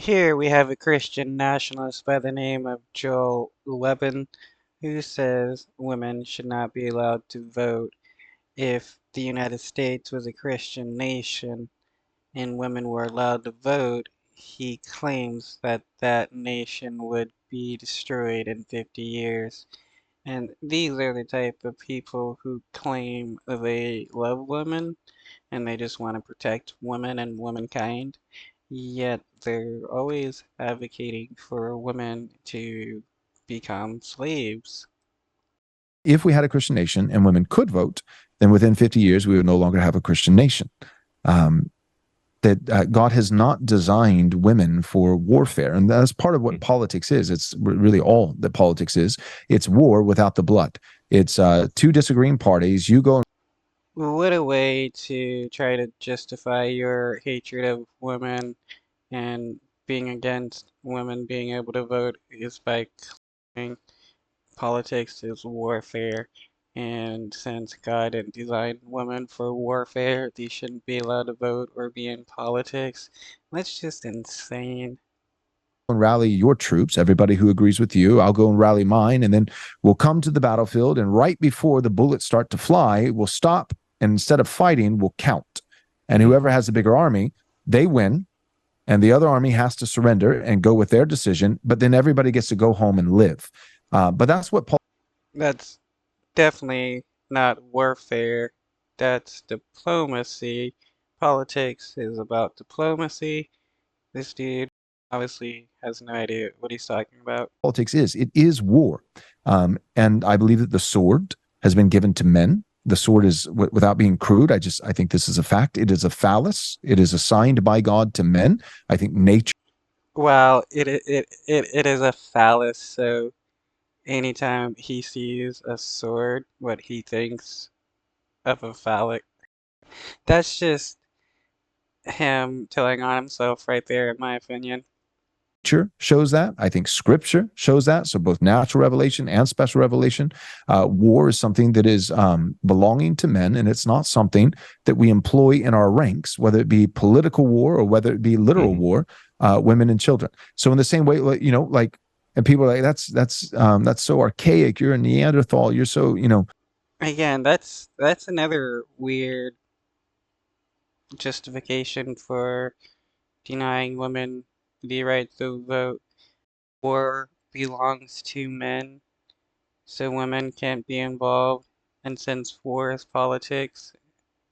Here we have a Christian nationalist by the name of Joel Leben who says women should not be allowed to vote. If the United States was a Christian nation and women were allowed to vote, he claims that that nation would be destroyed in 50 years. And these are the type of people who claim they love women and they just want to protect women and womankind, yet they're always advocating for women to become slaves. If we had a Christian nation and women could vote, then within 50 years, we would no longer have a Christian nation. Um, that God has not designed women for warfare. And that's part of what politics is. It's really all that politics is. It's war without the blood. It's two disagreeing parties. You go. What a way to try to justify your hatred of women and being against women being able to vote is by claiming politics is warfare, and since God didn't design women for warfare, they shouldn't be allowed to vote or be in politics. That's just insane. And rally your troops, everybody who agrees with you. I'll go and rally mine. And then we'll come to the battlefield. And right before the bullets start to fly, we'll stop. And instead of fighting, we'll count. And whoever has the bigger army, they win. And the other army has to surrender and go with their decision. But then everybody gets to go home and live. But that's what Paul. That's definitely not warfare. That's diplomacy. Politics is about diplomacy. This dude obviously has no idea what he's talking about. Politics is. It is war. And I believe that the sword has been given to men. The sword is, without being crude, I think this is a fact. It is a phallus. It is assigned by God to men. I think nature. Well, it is a phallus, so anytime he sees a sword, what he thinks of a phallic, that's just him telling on himself right there, in my opinion. Shows that. I think scripture shows that. So both natural revelation and special revelation. War is something that is belonging to men, and it's not something that we employ in our ranks, whether it be political war or whether it be literal war, women and children. So in the same way, like, and people are like, that's so archaic. You're a Neanderthal. You're so, Again, that's another weird justification for denying women the right to vote. War belongs to men, so women can't be involved. And since war is politics,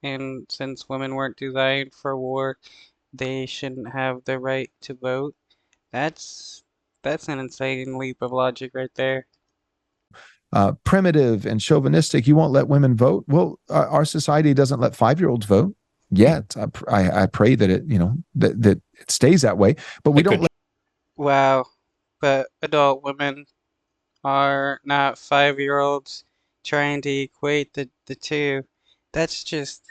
and since women weren't designed for war, they shouldn't have the right to vote. That's that's an insane leap of logic right there. primitive and chauvinistic. You won't let women vote. Well, our society doesn't let 5-year-olds vote yet. I pray that that it stays that way. But we don't let. Wow, but adult women are not 5-year-olds trying to equate the two. That's just,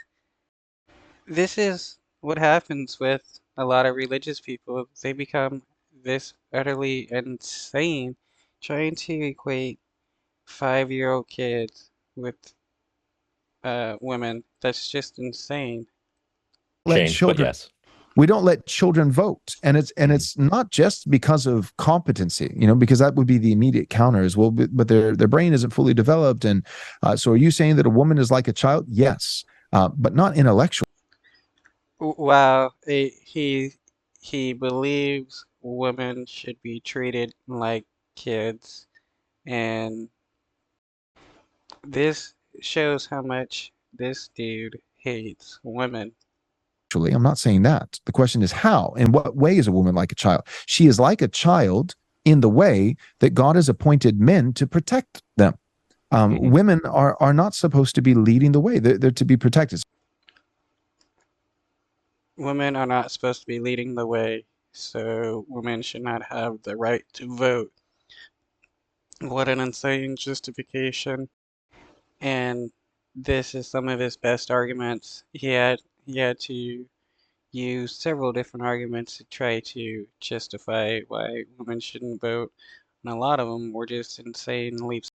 this is what happens with a lot of religious people. They become this utterly insane trying to equate 5-year-old kids with women. That's just insane. Let children. We don't let children vote, and it's not just because of competency, because that would be the immediate counter as well. But their brain isn't fully developed, and so are you saying that a woman is like a child? Yes, but not intellectual. Wow, he believes women should be treated like kids, and this shows how much this dude hates women. Actually, I'm not saying that. The question is how. In what way is a woman like a child? She is like a child in the way that God has appointed men to protect them. Women are not supposed to be leading the way. They're to be protected. Women are not supposed to be leading the way, so women should not have the right to vote. What an insane justification. And this is some of his best arguments. He had to use several different arguments to try to justify why women shouldn't vote, and a lot of them were just insane leaps